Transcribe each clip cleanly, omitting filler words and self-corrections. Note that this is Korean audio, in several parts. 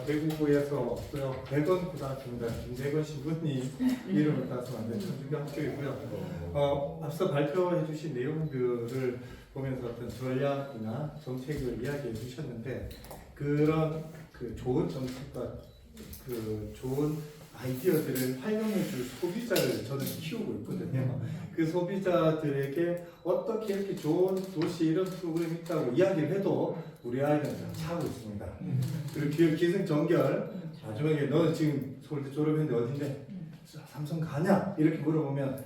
대구에서 100원 고등학교입니다. 김대건 신부님 이름을 따서 만든 전주교 학교이고요. 앞서 발표해 주신 내용들을 보면서 어떤 전략이나 정책을 이야기해 주셨는데 그런 그 좋은 정책과 그 좋은 아이디어들을 활용해 줄 소비자를 저는 키우고 있거든요. 그 소비자들에게 어떻게 이렇게 좋은 도시 이런 프로그램이 있다고 이야기를 해도 우리 아이들은 다 차고 있습니다. 그리고 기승전결 마지막에 너는 지금 서울대 졸업했는데 어딘데? 삼성 가냐? 이렇게 물어보면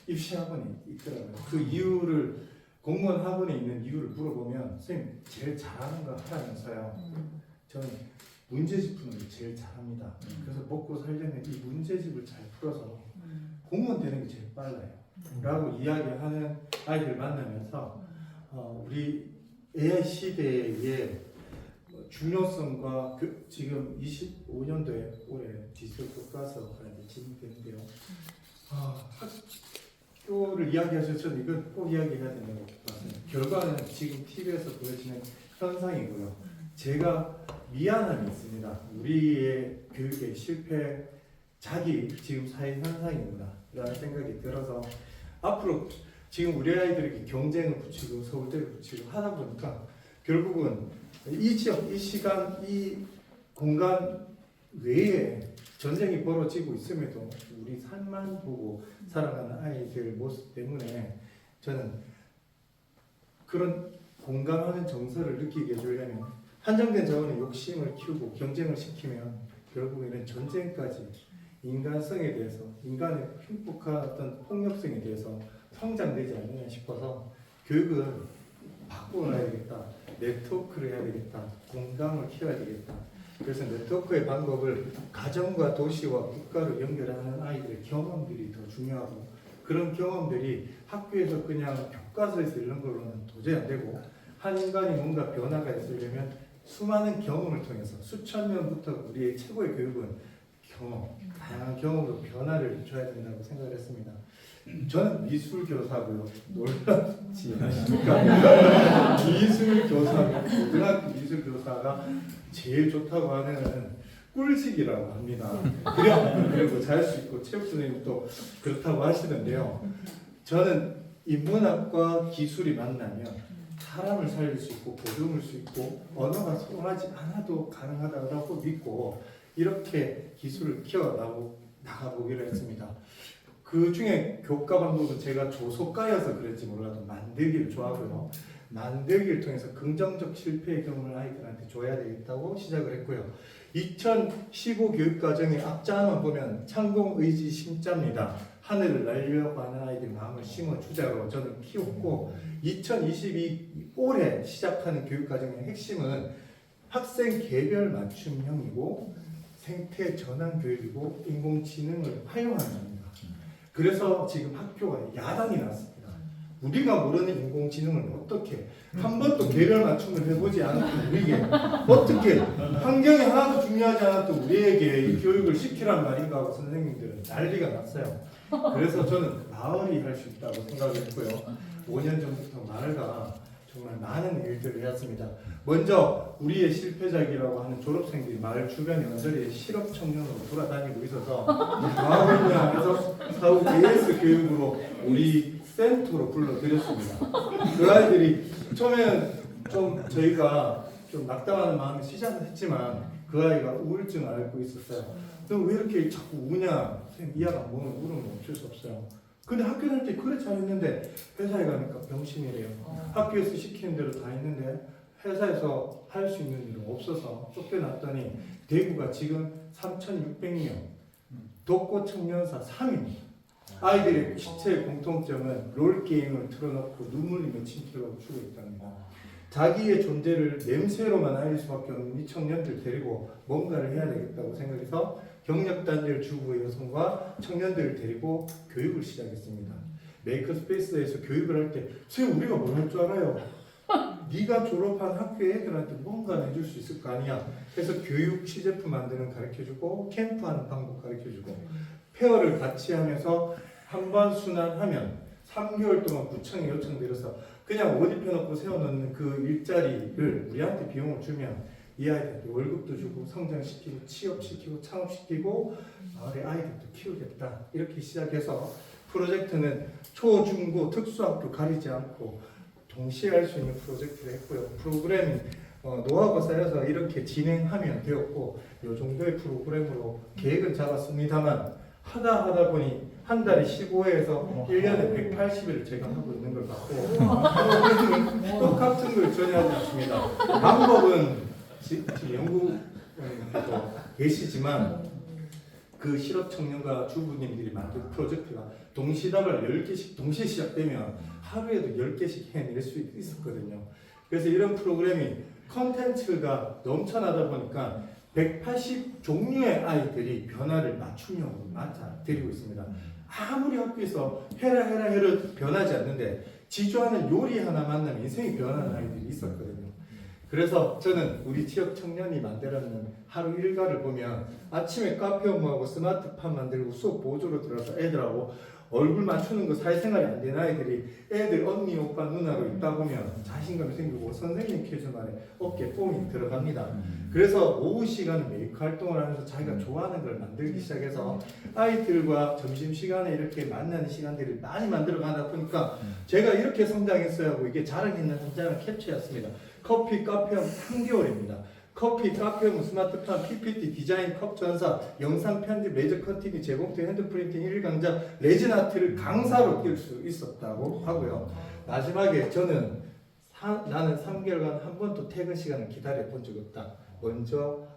입시학원이 있더라고요. 그 이유를 공무원 학원에 있는 이유를 물어보면 선생님 제일 잘하는 거 하라면서요. 저는 문제집 푸는 게 제일 잘합니다. 그래서 먹고 살려면 이 문제집을 잘 풀어서 공무원 되는 게 제일 빨라요. 라고 이야기하는 아이들 만나면서 우리 AI 시대의 중요성과 지금 25년도에 올해 디지털 교과서가 진행되는데요. 학교를 이야기하셔서 저는 이건 꼭 이야기해야 된다고 봤습니다. 결과는 지금 TV에서 보여지는 현상이고요. 제가 미안함이 있습니다. 우리의 교육의 실패작이 지금 사회 현상입니다. 라는 생각이 들어서 앞으로 지금 우리 아이들에게 경쟁을 붙이고 서울대를 붙이고 하다 보니까 결국은 이 지역, 이 시간, 이 공간 외에 전쟁이 벌어지고 있음에도 우리 삶만 보고 살아가는 아이들 모습 때문에 저는 그런 공감하는 정서를 느끼게 해주려면 한정된 자원의 욕심을 키우고 경쟁을 시키면 결국에는 전쟁까지 인간성에 대해서 인간의 흉폭한 어떤 폭력성에 대해서 성장되지 않느냐 싶어서 교육은 바꿔놔야 되겠다. 네트워크를 해야 되겠다. 공감을 키워야 되겠다. 그래서 네트워크의 방법을 가정과 도시와 국가를 연결하는 아이들의 경험들이 더 중요하고 그런 경험들이 학교에서 그냥 교과서에서 이런 걸로는 도저히 안 되고 한 인간이 뭔가 변화가 있으려면 수많은 경험을 통해서 수천 년부터 우리의 최고의 교육은 경험, 다양한 경험으로 변화를 줘야 된다고 생각을 했습니다. 저는 미술교사고요. 놀랍지 않습니까? 미술교사, 고등학교 미술교사가 제일 좋다고 하는 꿀식이라고 합니다. 그리고 잘 수 있고 체육 선생님도 그렇다고 하시는데요. 저는 인문학과 기술이 만나면 사람을 살릴 수 있고 보듬을 수 있고 언어가 통하지 않아도 가능하다고 믿고 이렇게 기술을 키워나가보기로 했습니다. 그 중에 교과 방법은 제가 조소과여서 그랬지 몰라도 만들기를 좋아하고요. 만들기를 통해서 긍정적 실패의 경험을 아이들한테 줘야 되겠다고 시작을 했고요. 2015 교육과정의 앞자만 보면 창공의지 심자입니다. 하늘을 날려고 하는 아이들 마음을 심어주자로 저는 키웠고 2022 올해 시작하는 교육과정의 핵심은 학생 개별 맞춤형이고 생태 전환 교육이고 인공지능을 활용하는 겁니다. 그래서 지금 학교가 야단이 났습니다. 우리가 모르는 인공지능을 어떻게 한 번도 개별 맞춤을 해보지 않았던 우리에게 어떻게 환경이 하나도 중요하지 않았던 우리에게 이 교육을 시키란 말인가 하고 선생님들은 난리가 났어요. 그래서 저는 마을이 할 수 있다고 생각을 했고요. 5년 전부터 마을과 정말 많은 일들을 해왔습니다. 먼저 우리의 실패작이라고 하는 졸업생들이 마을 주변에 완전히 실업 청년으로 돌아다니고 있어서 마을을 향해서 사후 AS 교육으로 우리 센터로 불러드렸습니다. 그 아이들이 처음에는 좀 저희가 좀 낙담하는 마음에 시작은 했지만 그 아이가 우울증을 앓고 있었어요. 너 왜 이렇게 자꾸 우냐? 선생님 이해가 안 보면 울으면 어쩔 수 없어요. 근데 학교 다닐 때 그래 잘했는데 회사에 가니까 병신이래요. 학교에서 시키는 대로 다 했는데 회사에서 할 수 있는 일은 없어서 쫓겨났더니 대구가 지금 3,600명 독거 청년사 3위입니다. 아이들의 시체의 공통점은 롤게임을 틀어놓고 눈물 흘리며 침투하고 죽어 있답니다. 자기의 존재를 냄새로만 알릴 수밖에 없는 이 청년들 데리고 뭔가를 해야 되겠다고 생각해서 경력단절 주부의 여성과 청년들을 데리고 교육을 시작했습니다. 메이커스페이스에서 교육을 할 때 선생님 우리가 뭘 할 줄 알아요? 네가 졸업한 학교 애들한테 뭔가 해줄 수 있을 거 아니야. 그래서 교육 시제품 만드는 가르쳐주고 캠프하는 방법 가르쳐주고 페어를 같이 하면서 한 번 순환하면 3개월 동안 구청에 요청드려서 그냥 옷 입혀놓고 세워놓는 그 일자리를 우리한테 비용을 주면 이 아이들한테 월급도 주고 성장시키고 취업시키고 창업시키고 마을의 아이들도 키우겠다. 이렇게 시작해서 프로젝트는 초, 중, 고 특수학교 가리지 않고 동시에 할 수 있는 프로젝트를 했고요. 프로그램이 노하우가 쌓여서 이렇게 진행하면 되었고 이 정도의 프로그램으로 계획은 잡았습니다만 하다 보니 한 달에 15회에서 1년에 180일을 제가 하고 있는 걸 같고 프로그램은 똑같은 걸 전혀 하지 않습니다. 방법은 연구원도 계시지만 그 실업 청년과 주부님들이 만든 프로젝트가 동시다발 10개씩 동시에 시작되면 하루에도 10개씩 해낼 수 있었거든요. 그래서 이런 프로그램이 컨텐츠가 넘쳐나다 보니까 180 종류의 아이들이 변화를 맞춤형으로 맞아들이고 있습니다. 아무리 학교에서 해라 변하지 않는데 지주하는 요리 하나 만나면 인생이 변하는 아이들이 있었거든요. 그래서 저는 우리 지역 청년이 만들어낸 하루 일과를 보면 아침에 카페 업무하고 스마트팜 만들고 수업 보조로 들어서 애들하고 얼굴 맞추는 거 사회생활이 안 되는 아이들이 애들 언니 오빠 누나로 있다 보면 자신감이 생기고 선생님께서 말에 어깨에 뽕이 들어갑니다. 그래서 오후 시간에 메이크 활동을 하면서 자기가 좋아하는 걸 만들기 시작해서 아이들과 점심시간에 이렇게 만나는 시간들을 많이 만들어 가다 보니까 제가 이렇게 성장했어야 하고 이게 자랑있는 한 장을 캡처했습니다. 커피 카페업 3개월입니다. 커피, 카페홈, 스마트팜, PPT, 디자인, 컵 전사, 영상 편집, 레저 커팅이 제공된 핸드프린팅 1강좌, 레진 아트를 강사로 뛸 수 있었다고 하고요. 마지막에 저는 나는 3개월간 한 번도 퇴근 시간을 기다려 본 적 없다.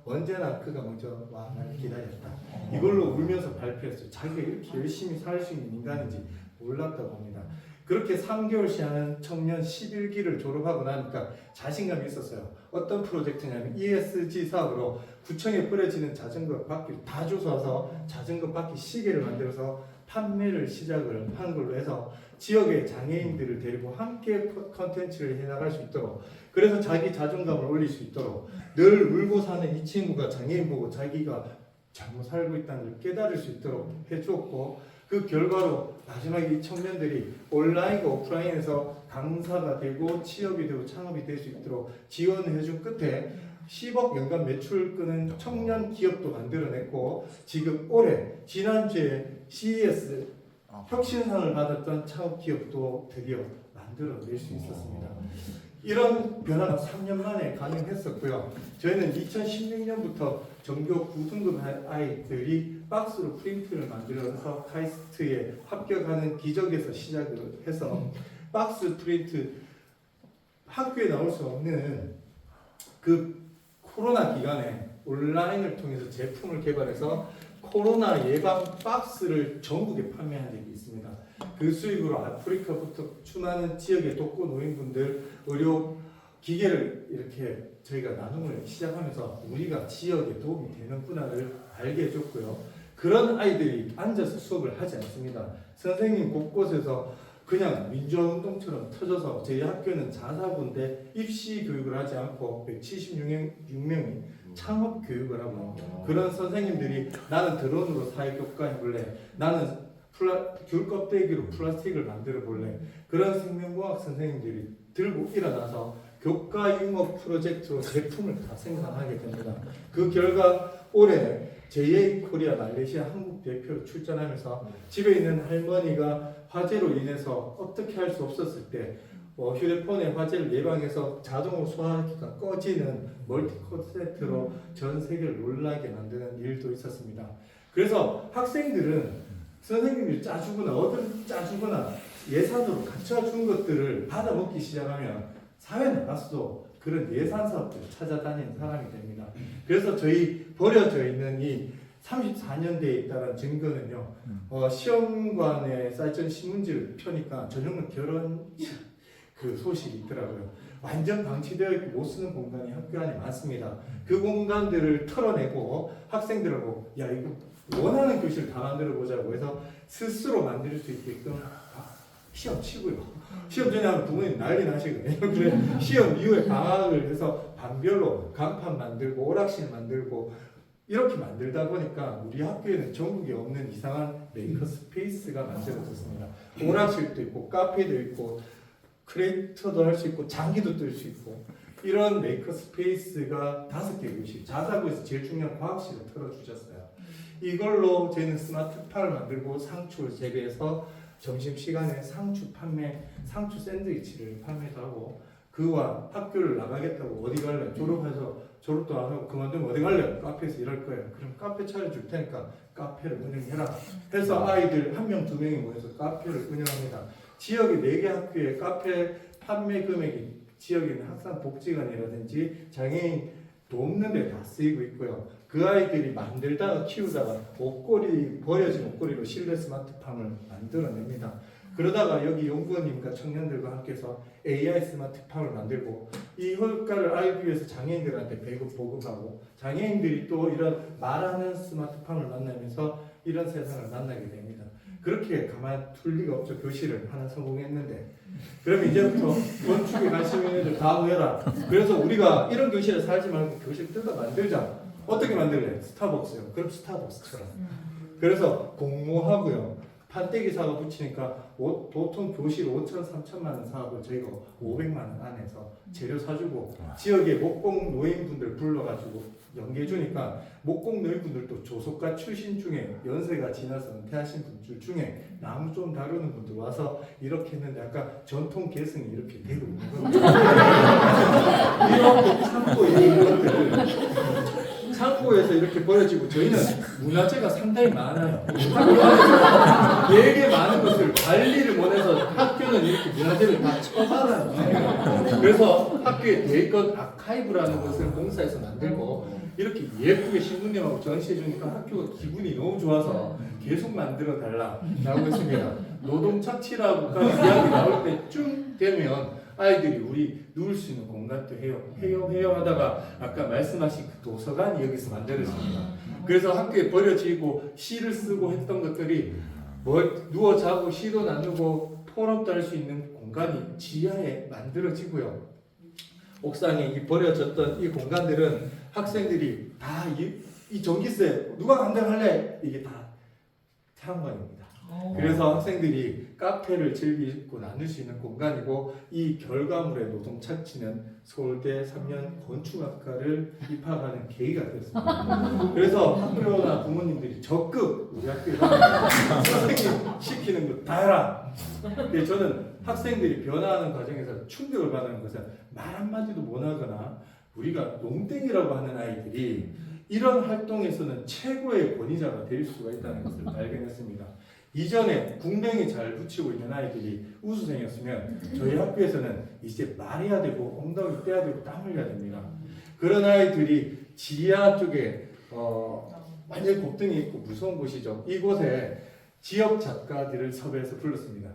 언제나 그가 먼저 와 나를 기다렸다. 이걸로 울면서 발표했어요. 자기가 이렇게 열심히 살 수 있는 인간인지 몰랐다고 합니다. 그렇게 3개월씩 하는 청년 11기를 졸업하고 나니까 자신감이 있었어요. 어떤 프로젝트냐면 ESG 사업으로 구청에 뿌려지는 자전거 바퀴를 다 주워서 자전거 바퀴 시계를 만들어서 판매를 시작을 한 걸로 해서 지역의 장애인들을 데리고 함께 컨텐츠를 해나갈 수 있도록, 그래서 자기 자존감을 올릴 수 있도록, 늘 울고 사는 이 친구가 장애인 보고 자기가 잘못 살고 있다는 걸 깨달을 수 있도록 해주었고, 그 결과로 마지막에 이 청년들이 온라인과 오프라인에서 강사가 되고 취업이 되고 창업이 될 수 있도록 지원을 해준 끝에 10억 연간 매출 끄는 청년 기업도 만들어냈고, 지금 올해 지난주에 CES 혁신상을 받았던 창업 기업도 드디어 만들어낼 수 있었습니다. 이런 변화가 3년 만에 가능했었고요. 저희는 2016년부터 전교 9등급 아이들이 박스로 프린트를 만들어서 카이스트에 합격하는 기적에서 시작을 해서 박스 프린트, 학교에 나올 수 없는 그 코로나 기간에 온라인을 통해서 제품을 개발해서 코로나 예방 박스를 전국에 판매한 적이 있습니다. 그 수익으로 아프리카부터 수많은 지역의 독거 노인분들 의료 기계를 이렇게 저희가 나눔을 시작하면서 우리가 지역에 도움이 되는구나를 알게 해줬고요. 그런 아이들이 앉아서 수업을 하지 않습니다. 선생님 곳곳에서 그냥 민주화운동처럼 터져서 저희 학교는 자사고인데 입시 교육을 하지 않고 176명이 창업 교육을 하고, 그런 선생님들이 나는 드론으로 사회교과 해볼래, 나는 귤 껍데기로 플라스틱을 만들어 볼래, 그런 생명공학 선생님들이 들고 일어나서 교과 융합 프로젝트로 제품을 다 생산하게 됩니다. 그 결과 올해 JA 코리아 말레이시아 한국 대표로 출전하면서 집에 있는 할머니가 화재로 인해서 어떻게 할 수 없었을 때 휴대폰의 화재를 예방해서 자동으로 소화기가 꺼지는 멀티코드 세트로 전 세계를 놀라게 만드는 일도 있었습니다. 그래서 학생들은 선생님이 짜주거나 어른 짜주거나 예산으로 갖춰준 것들을 받아먹기 시작하면 사회 나가서도 그런 예산 사업들을 찾아다니는 사람이 됩니다. 그래서 저희 버려져 있는 이 34년대에 있다는 증거는요, 시험관에 쌓여있던 신문지를 펴니까 저녁은 결혼식 그 소식이 있더라고요. 완전 방치되어 있고 못 쓰는 공간이 학교 안에 많습니다. 그 공간들을 털어내고 학생들하고 야 이거 원하는 교실을 다 만들어 보자고 해서 스스로 만들 수 있게끔 시험 치고요. 시험 전에 하면 부모님 난리 나시거든요. 그래 시험 이후에 방학을 해서 반별로 간판 만들고 오락실 만들고 이렇게 만들다 보니까 우리 학교에는 전국에 없는 이상한 메이커 스페이스가 만들어졌습니다. 오락실도 있고 카페도 있고 크리에이터도 할 수 있고 장기도 뜰 수 있고 이런 메이커 스페이스가 5개 교실, 자사고에서 제일 중요한 과학실을 털어주셨어요. 이걸로 저희는 스마트파를 만들고 상추를 재배해서 점심시간에 상추 샌드위치를 판매도 하고, 그와 학교를 나가겠다고 어디 갈래? 졸업해서 졸업도 안 하고 그만두면 어디 갈래? 카페에서 일할 거예요. 그럼 카페 차려줄 테니까 카페를 운영해라 해서 아이들 1명, 2명이 모여서 카페를 운영합니다. 지역의 4개 학교에 카페 판매 금액이 지역에 있는 학생복지관이라든지 장애인 돕는 데 다 쓰이고 있고요. 그 아이들이 만들다가 키우다가 버려진 옷걸이로 실내 스마트팜을 만들어냅니다. 그러다가 여기 연구원님과 청년들과 함께해서 AI 스마트팜을 만들고, 이 효과를 알기 위해서 장애인들한테 보급하고, 장애인들이 또 이런 말하는 스마트팜을 만나면서 이런 세상을 만나게 됩니다. 그렇게 가만 둘 리가 없죠. 교실을 하나 성공했는데. 그럼 이제부터 건축에 관심 있는 애들 다 모여라. 그래서 우리가 이런 교실에 살지 말고 교실 뜯어 만들자. 어떻게 만들래? 스타벅스요. 그럼 스타벅스처럼. 그래서 공모하고요. 판때기 사과 붙이니까 보통 교실 5천, 3천만 원 사고 저희가 500만 원 안에서 재료 사주고, 지역의 목공 노인분들 불러가지고 연계해주니까 목공 노인분들도 조속과 출신 중에 연세가 지나서 은퇴하신 분들 중에 나무 좀 다루는 분들 와서 이렇게 했는데 약간 전통 개성이 이렇게 되고 있는 겁니다. 이런 창고에 있는 것들 창고에서 이렇게 버려지고, 저희는 문화재가 상당히 많아요. 되게 많은 것을 관리를 못해서 학교는 이렇게 문화재를 다 처분하는. 그래서 학교에 대건 아카이브라는 것을 공사해서 만들고 이렇게 예쁘게 신부님하고 전시해 주니까 학교가 기분이 너무 좋아서 계속 만들어 달라라고 했습니다. 노동 착취라고 이야기 나올 때쯤 되면 아이들이 우리 누울 수 있는 공간도 해요 하다가 아까 말씀하신 그 도서관이 여기서 만들어집니다. 그래서 학교에 버려지고 시를 쓰고 했던 것들이 누워 자고 시도 나누고 토론도 할 수 있는 공간이 지하에 만들어지고요. 옥상에 이 버려졌던 이 공간들은 학생들이 다 이 전기세 누가 감당할래? 이게 다 태양광입니다. 그래서 학생들이 카페를 즐기고 나눌 수 있는 공간이고, 이 결과물의 노동 착취는 서울대 3년 건축학과를 입학하는 계기가 되었습니다. 그래서 학교나 부모님들이 적극 우리 학교에 선생님 시키는 거 다 해라. 근데 저는 학생들이 변화하는 과정에서 충격을 받는 것은 말 한마디도 못하거나 우리가 농땡이라고 하는 아이들이 이런 활동에서는 최고의 권위자가 될 수가 있다는 것을 발견했습니다. 이전에 궁뎅이 잘 붙이고 있는 아이들이 우수생이었으면 저희 학교에서는 이제 말해야 되고 엉덩이 떼야 되고 땀 흘려야 됩니다. 그런 아이들이 지하 쪽에 완전 곱등이 있고 무서운 곳이죠. 이곳에 지역 작가들을 섭외해서 불렀습니다.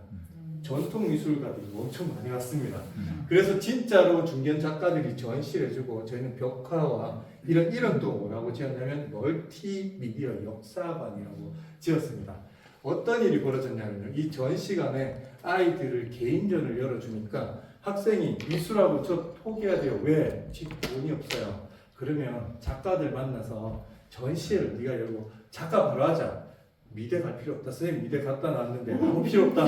전통 미술가들이 엄청 많이 왔습니다. 그래서 진짜로 중견 작가들이 전시를 해주고, 저희는 벽화와 이런 이름도 뭐라고 지었냐면 멀티미디어 역사관이라고 지었습니다. 어떤 일이 벌어졌냐면요, 이 전시관에 아이들을 개인전을 열어주니까 학생이 미술하고 저 포기해야 돼요. 왜? 지금 돈이 없어요. 그러면 작가들 만나서 전시회를 네가 열고 작가 바로 하자. 미대 갈 필요 없다. 선생님 미대 갔다 나왔는데 아무 필요 없다.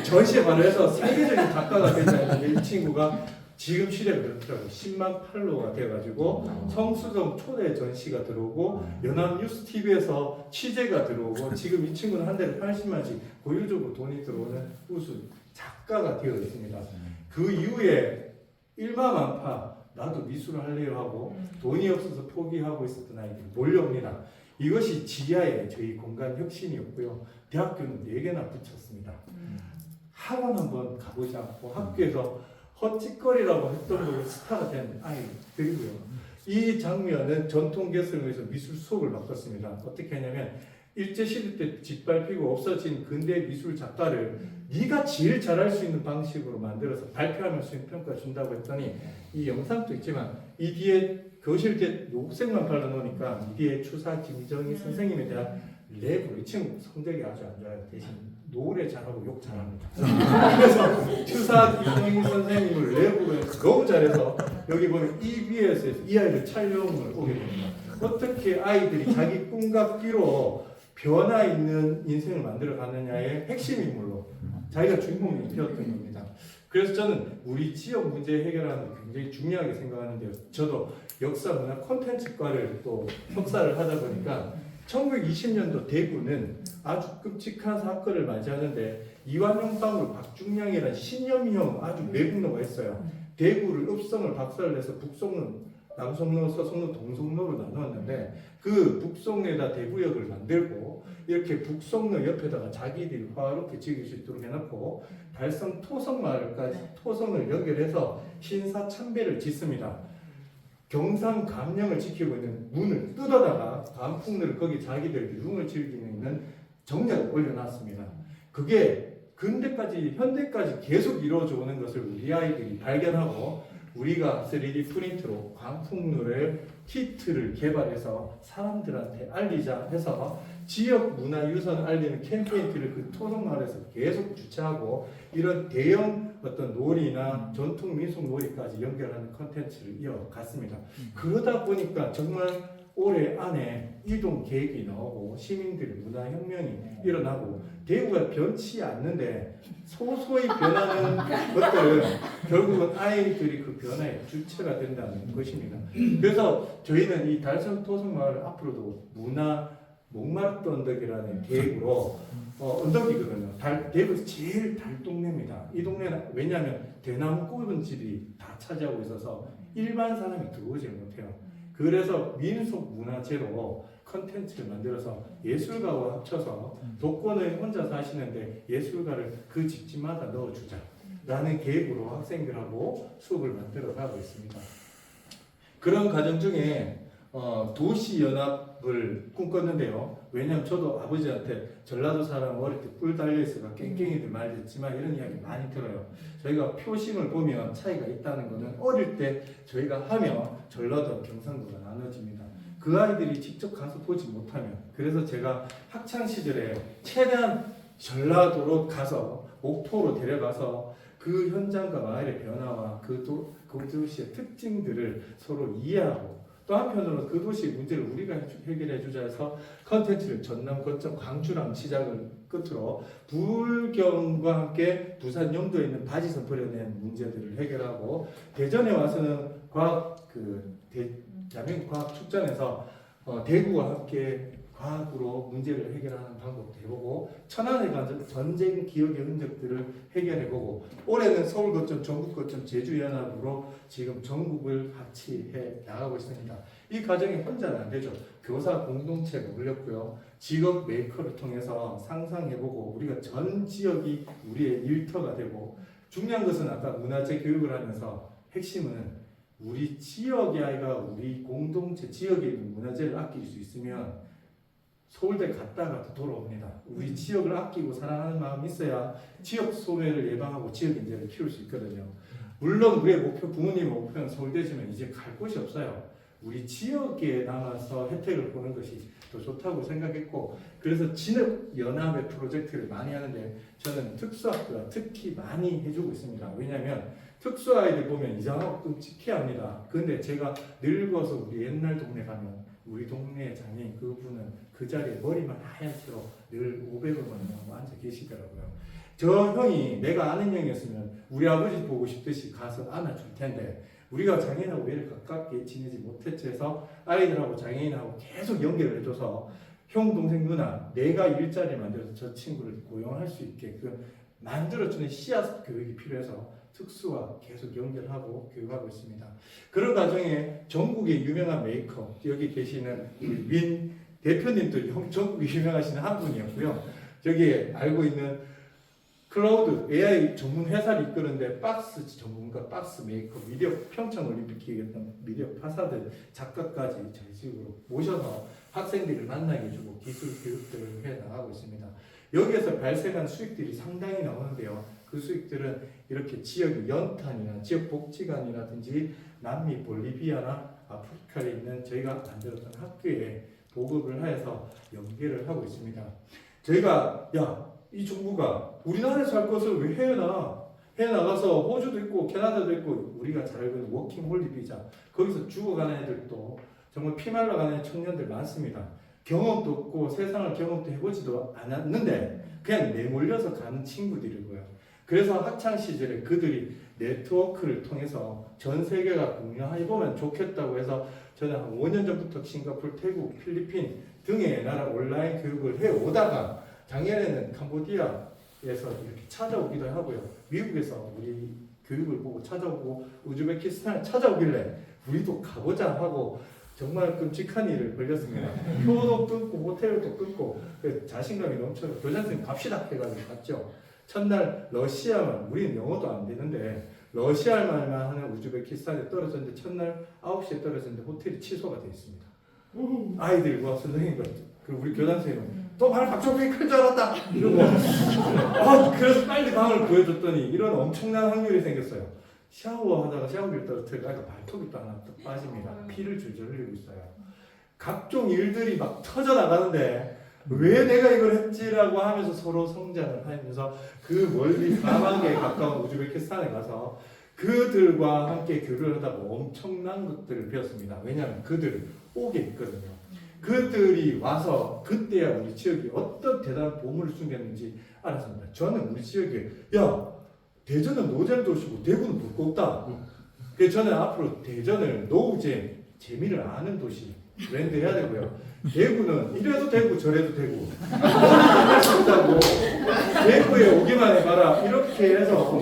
전시회 바로 해서 세계적인 작가가 되자는데, 이 친구가 지금 시대가 그렇더라고요. 10만 팔로워가 돼가지고 성수동 초대 전시가 들어오고 연합뉴스TV에서 취재가 들어오고, 지금 이 친구는 한 달에 80만씩 고유적으로 돈이 들어오는 우수 작가가 되어 있습니다. 그 이후에 일마만파 나도 미술을 할래요 하고 돈이 없어서 포기하고 있었던 아이들이 몰려옵니다. 이것이 지하의 저희 공간 혁신이었고요. 대학교는 4개나 붙였습니다. 학원 한번 가보지 않고 학교에서 헛짓거리라고 했던 걸 스타가 된 아이들이고요. 이 장면은 전통 개성을 위해서 미술 수업을 바꿨습니다. 어떻게 하냐면 일제시대 때 짓밟히고 없어진 근대 미술 작가를 네가 제일 잘할 수 있는 방식으로 만들어서 발표하면 수행평가 준다고 했더니, 이 영상도 있지만 이 뒤에 교실 뒤에 녹색만 발라놓으니까 이 뒤에 추사 김정희 선생님에 대한 랩으로, 이 친구 성적이 아주 안 좋아요. 대신 노래 잘하고 욕 잘합니다. 그래서 추사 김정희 선생님을 랩으로 해서 너무 잘해서 여기 보면 EBS에서 이 아이를 촬영을 오게 됩니다. 어떻게 아이들이 자기 꿈과 끼로 변화 있는 인생을 만들어 가느냐의 핵심 인물로 자기가 주인공이 되었던 겁니다. 그래서 저는 우리 지역 문제 해결하는 게 굉장히 중요하게 생각하는데요. 저도 역사 문화 콘텐츠과를 또 석사를 하다 보니까 1920년도 대구는 아주 끔찍한 사건을 맞이하는데 이완용 방울 박중량이라는 신념형 아주 매국노가 있어요. 대구를 읍성을 박살내서 북성로, 남성로, 서성로, 동성로로 나누었는데 그 북성로에다 대구역을 만들고 이렇게 북성로 옆에다가 자기들이 화롭게 즐길 수 있도록 해놓고 달성 토성마을까지 토성을 연결해서 신사참배를 짓습니다. 경상 감령을 지키고 있는 문을 뜯어다가 광풍로를 거기 자기들 유흥을 즐기는 정략을 올려놨습니다. 그게 근대까지 현대까지 계속 이루어져 오는 것을 우리 아이들이 발견하고 우리가 3D 프린트로 광풍로를 키트를 개발해서 사람들한테 알리자 해서 지역 문화유산 알리는 캠페인들을 그 토성마을에서 계속 주최하고 이런 대형 어떤 놀이나 전통 민속 놀이까지 연결하는 컨텐츠를 이어갔습니다. 그러다 보니까 정말 올해 안에 이동 계획이 나오고 시민들의 문화혁명이 일어나고 대구가 변치 않는데 소소히 변하는 것들은 결국은 아이들이 그 변화의 주체가 된다는 것입니다. 그래서 저희는 이 달성 토성마을을 앞으로도 문화 목마르던 언덕이라는 계획으로 언덕이거든요. 대구에서 제일 달동네입니다. 이 동네는 왜냐하면 대나무 꼽은 집이 다 차지하고 있어서 일반 사람이 들어오지 못해요. 그래서 민속 문화재로 컨텐츠를 만들어서 예술가와 합쳐서 독거노인 혼자 사시는데 예술가를 그 집집마다 넣어주자라는 계획으로 학생들하고 수업을 만들어 가고 있습니다. 그런 과정 중에 도시연합을 꿈꿨는데요. 왜냐하면 저도 아버지한테 전라도 사람 어릴 때 뿔 달려있어가 깽깽이들 말 듣지만 이런 이야기 많이 들어요. 저희가 표심을 보면 차이가 있다는 것은 어릴 때 저희가 하면 전라도와 경상도가 나눠집니다. 그 아이들이 직접 가서 보지 못하면 그래서 제가 학창시절에 최대한 전라도로 가서 목포로 데려가서 그 현장과 마을의 변화와 그 도시의 특징들을 서로 이해하고 또 한편으로 그 도시의 문제를 우리가 해결해 주자 해서 컨텐츠를 전남, 거점, 광주랑 시작을 끝으로 불경과 함께 부산 영도에 있는 바지선 버려낸 문제들을 해결하고 대전에 와서는 대한민국 과학축전에서 대구와 함께 과학으로 문제를 해결하는 방법도 해보고 천안에 가서 전쟁 기억의 흔적들을 해결해보고 올해는 서울 거점, 전국 거점, 제주 연합으로 지금 전국을 같이 해 나가고 있습니다. 이 과정이 혼자는 안 되죠. 교사 공동체가 올렸고요. 직업 메이커를 통해서 상상해보고 우리가 전 지역이 우리의 일터가 되고 중요한 것은 아까 문화재 교육을 하면서 핵심은 우리 지역의 아이가 우리 공동체 지역에 있는 문화재를 아낄 수 있으면 서울대 갔다가 돌아옵니다. 우리 지역을 아끼고 사랑하는 마음이 있어야 지역 소외를 예방하고 지역 인재를 키울 수 있거든요. 물론 우리의 목표, 부모님의 목표는 서울대지만 이제 갈 곳이 없어요. 우리 지역에 남아서 혜택을 보는 것이 더 좋다고 생각했고 그래서 진흙연합의 프로젝트를 많이 하는데 저는 특수학교가 특히 많이 해주고 있습니다. 왜냐하면 특수아이들 보면 이상하고 끔찍해합니다. 근데 제가 늙어서 우리 옛날 동네 가면 우리 동네 장애인 그분은 그 자리에 머리만 하얀 채로 늘 500원만 하고 앉아 계시더라고요. 저 형이 내가 아는 형이었으면 우리 아버지 보고 싶듯이 가서 안아줄 텐데 우리가 장애인하고 왜 이렇게 가깝게 지내지 못했지 해서 아이들하고 장애인하고 계속 연결을 해줘서 형, 동생, 누나 내가 일자리 만들어서 저 친구를 고용할 수 있게끔 만들어주는 씨앗 교육이 필요해서 특수와 계속 연결하고 교육하고 있습니다. 그런 과정에 전국의 유명한 메이커 여기 계시는 민 대표님도 전국에 유명하신 한 분이었고요. 저기 알고 있는 클라우드 AI 전문 회사를 이끄는데 박스 전문가, 박스 메이커, 미디어 평창 올림픽 기획했던 미디어 파사들 작가까지 저희 집으로 모셔서 학생들을 만나게 해주고 기술 교육들을 해 나가고 있습니다. 여기에서 발생한 수익들이 상당히 나오는데요. 그 수익들은 이렇게 지역 연탄이나 지역 복지관이라든지 남미, 볼리비아나 아프리카에 있는 저희가 만들었던 학교에 보급을 해서 연계를 하고 있습니다. 저희가 이 정부가 우리나라에서 할 것을 왜 해외 나가서 호주도 있고 캐나다도 있고 우리가 잘 알고 있는 워킹 홀리 비자 거기서 죽어가는 애들도 정말 피말라가는 청년들 많습니다. 경험도 없고 세상을 경험도 해보지도 않았는데 그냥 내몰려서 가는 친구들이고요. 그래서 학창 시절에 그들이 네트워크를 통해서 전 세계가 공유해보면 좋겠다고 해서 저는 한 5년 전부터 싱가포르, 태국, 필리핀 등의 나라 온라인 교육을 해오다가 작년에는 캄보디아에서 이렇게 찾아오기도 하고요. 미국에서 우리 교육을 보고 찾아오고 우즈베키스탄을 찾아오길래 우리도 가보자 하고 정말 끔찍한 일을 벌였습니다. 표도 끊고 호텔도 끊고 자신감이 넘쳐서 교장 선생님 갑시다 해가지고 갔죠. 첫날 러시아만, 우리는 영어도 안 되는데 러시아 말만 하는 우즈베키스탄에 떨어졌는데 첫날 9시에 떨어졌는데 호텔이 취소가 되어 있습니다. 아이들과 선생님과 그리고 우리 교장 선생님은 또 발 박종택이 클 줄 알았다 이러고 그래서 빨리 방을 구해줬더니 이런 엄청난 확률이 생겼어요. 샤워하다가 샤워기를 떨어뜨리니까 발톱이 하나 또 빠집니다. 피를 줄줄 흘리고 있어요. 각종 일들이 막 터져 나가는데 왜 내가 이걸 했지라고 하면서 서로 성장을 하면서 그 멀리 사막에 가까운 우즈베키스탄에 가서 그들과 함께 교류를 하다 보면 엄청난 것들을 배웠습니다. 왜냐하면 그들을 오게 했거든요. 그들이 와서 그때야 우리 지역이 어떤 대단한 보물을 숨겼는지 알았습니다. 저는 우리 지역에 대전은 노잼 도시고 대구는 볼 거 없다. 그래서 저는 앞으로 대전을 노잼, 재미를 아는 도시 브랜드 해야 되고요. 대구는 이래도 되고 저래도 되고 할수 있다고 대구에 오기만 해봐라 이렇게 해서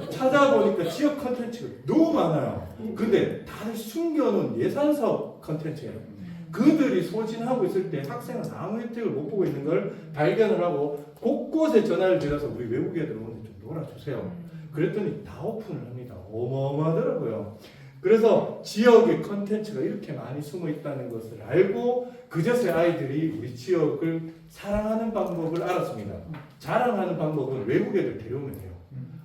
찾아보니까 지역 컨텐츠가 너무 많아요. 근데 다들 숨겨놓은 예산사업 컨텐츠예요. 그들이 소진하고 있을 때 학생은 아무 혜택을 못 보고 있는 걸 발견을 하고 곳곳에 전화를 드려서 우리 외국 애들 오는데 좀 놀아주세요. 그랬더니 다 오픈을 합니다. 어마어마하더라고요. 그래서 지역의 컨텐츠가 이렇게 많이 숨어 있다는 것을 알고 그제서야 아이들이 우리 지역을 사랑하는 방법을 알았습니다. 자랑하는 방법은 외국 애들 데려오면 돼요.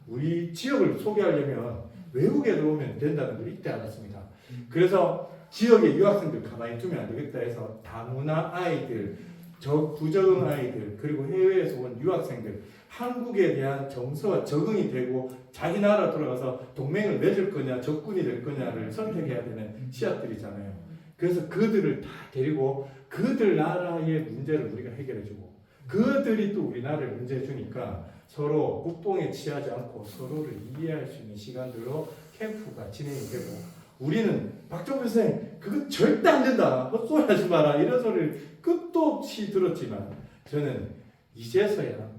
우리 지역을 소개하려면 외국 애들 오면 된다는 걸 이때 알았습니다. 그래서 지역의 유학생들 가만히 두면 안 되겠다 해서 다문화 아이들, 부적응 아이들, 그리고 해외에서 온 유학생들, 한국에 대한 정서와 적응이 되고 자기 나라 돌아가서 동맹을 맺을 거냐, 적군이 될 거냐를 선택해야 되는 씨앗들이잖아요. 그래서 그들을 다 데리고 그들 나라의 문제를 우리가 해결해주고 그들이 또 우리나라를 문제해주니까 서로 국뽕에 취하지 않고 서로를 이해할 수 있는 시간들로 캠프가 진행이 되고 우리는 박정민 선생님 그거 절대 안 된다 헛소리 하지 마라 이런 소리를 끝도 없이 들었지만 저는 이제서야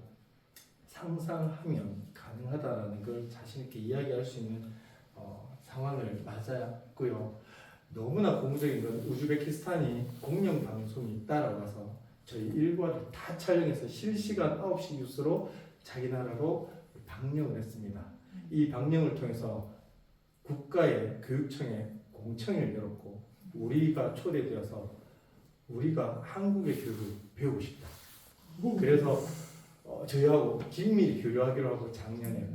상상하면 가능하다는 걸 자신 있게 이야기할 수 있는 상황을 맞았고요. 너무나 고무적인 건 우즈베키스탄이 공영 방송이 따라와서 저희 일과를 다 촬영해서 실시간 9시 뉴스로 자기 나라로 방영을 했습니다. 이 방영을 통해서 국가의 교육청에 공청회를 열었고 우리가 초대되어서 우리가 한국의 교육을 배우고 싶다. 그래서 저희하고 긴밀히 교류하기로 하고 작년에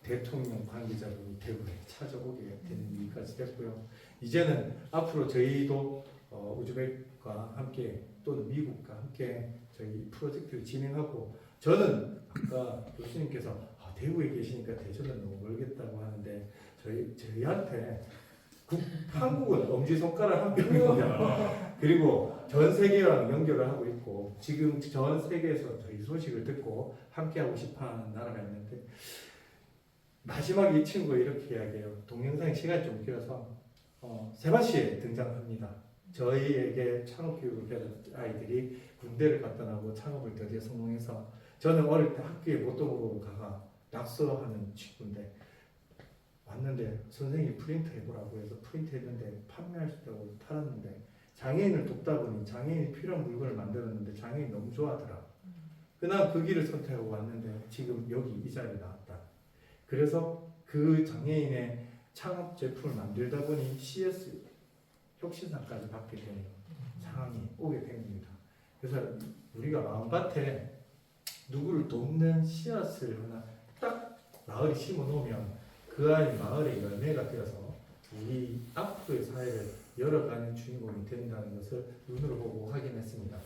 대통령 관계자분이 대구에 찾아오게 되는 일까지 됐고요. 이제는 앞으로 저희도 우즈벡과 함께 또는 미국과 함께 저희 프로젝트를 진행하고 저는 아까 교수님께서 대구에 계시니까 대전은 너무 멀겠다고 하는데 저희한테 한국은 엄지손가락 한 뼘입니다. 그리고 전 세계랑 연결을 하고 있고 지금 전 세계에서 저희 소식을 듣고 함께하고 싶어하는 나라가 있는데 마지막에 이 친구가 이렇게 이야기해요. 동영상이 시간이 좀 길어서 세바시에 등장합니다. 저희에게 창업교육을 배운 아이들이 군대를 갔다 나오고 창업을 드디어 성공해서 저는 어릴 때 학교에 모토모로 가가 낙서하는 친구인데 왔는데 선생님이 프린트 해보라고 해서 프린트 했는데 판매할 수 있다고 팔았는데 장애인을 돕다 보니 장애인이 필요한 물건을 만들었는데 장애인이 너무 좋아하더라. 그날 그 길을 선택하고 왔는데 지금 여기 이 자리에 나왔다. 그래서 그 장애인의 창업 제품을 만들다 보니 CS 혁신상까지 받게 되는 상황이 오게 된 겁니다. 그래서 우리가 마음밭에 누구를 돕는 씨앗을 하나 딱 마을에 심어 놓으면 그 아이 마을의 열매가 되어서 우리 앞으로의 사회를 열어가는 주인공이 된다는 것을 눈으로 보고 확인했습니다.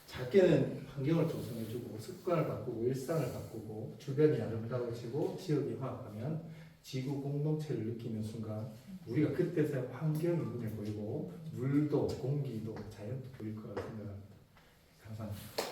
작게는 환경을 조성해주고 습관을 바꾸고 일상을 바꾸고 주변이 아름다워지고 지역이 화합하면 지구 공동체를 느끼는 순간 우리가 그때서야 환경이 눈에 보이고 물도 공기도 자연도 보일 거라고 생각합니다. 감사합니다.